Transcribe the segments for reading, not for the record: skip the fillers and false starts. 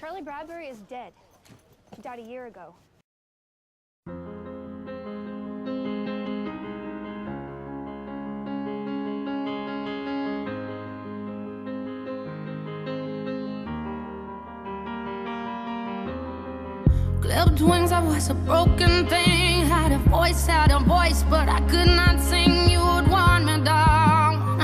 Charlie Bradbury is dead. He died a year ago. Clipped wings, I was a broken thing. Had a voice, but I could not sing. You would want me down.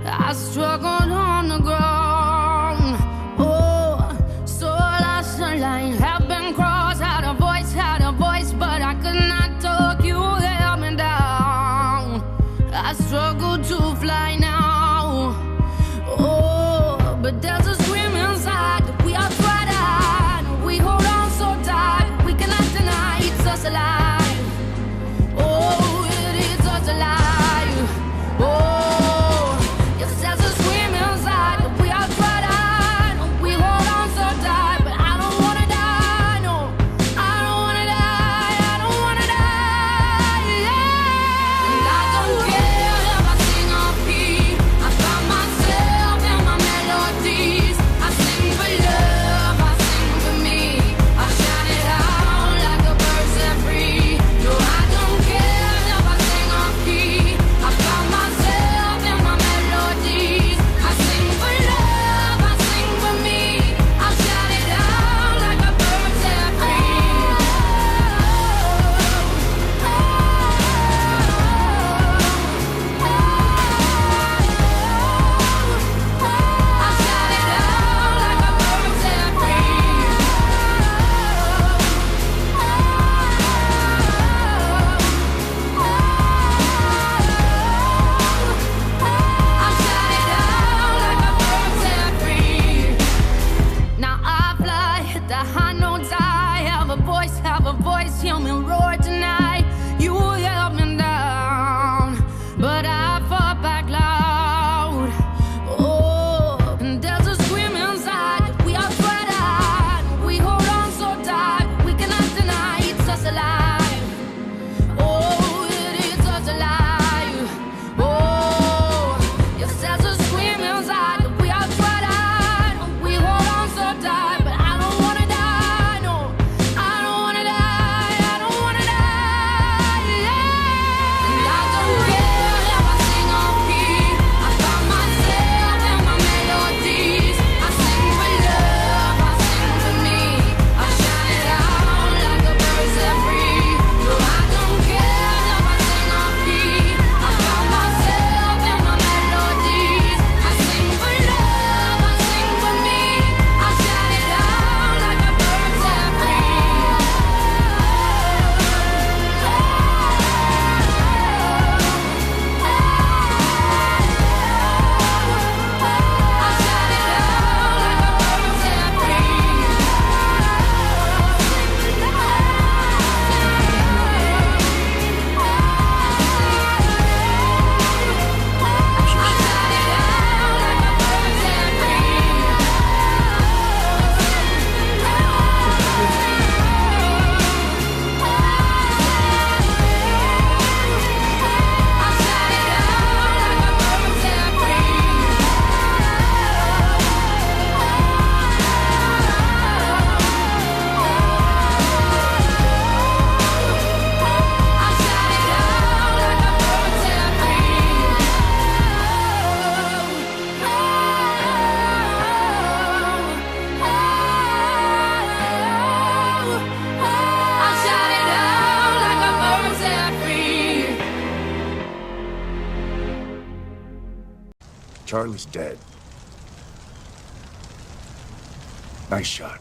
I struggled on the ground. Oh, so lost the line. Have been crossed. Had a voice, but I could not talk. You held me down. I struggle to fly now. Oh, but there's a scream inside that we are tried out. We hold on so tight, we cannot deny it's us alive. Oh, it is us alive. Oh, yes, there's a scream inside that we are tried out. We hold on so tight, but I don't wanna die. No, I don't wanna die. I don't wanna die. Yeah. And I don't care if I sing off key. I find myself in my melodies. I sing for love, I sing for me. I shout it out like a bird set free. No, I don't care if I sing off key. I find myself in my melodies. I sing for love, I sing for me. I shout it out like a bird set free. I shout it out like a bird set free. I shout it out like a bird set free. Now I fly, hit the high notes. I have a voice, hear me roar tonight. You held me down, but I fought back loud. Oh, and there's a scream inside that we are tried out. We hold on so tight, we cannot deny it's us alive. Oh, it is us alive. Oh, yes, there's a scream inside that we are tried out. We hold on so tight, but I don't wanna die. No, I don't wanna die. I don't wanna die. Yeah. And I don't care if I sing off key. I find myself in my melodies. I sing for love, I sing for me. I shout it out like a bird set free. No, I don't care if I sing off key. I found myself in my melodies. I sing for love, I sing for me. I shout it out like a bird set free. I shout it out like a bird set Charlie's dead. Nice shot.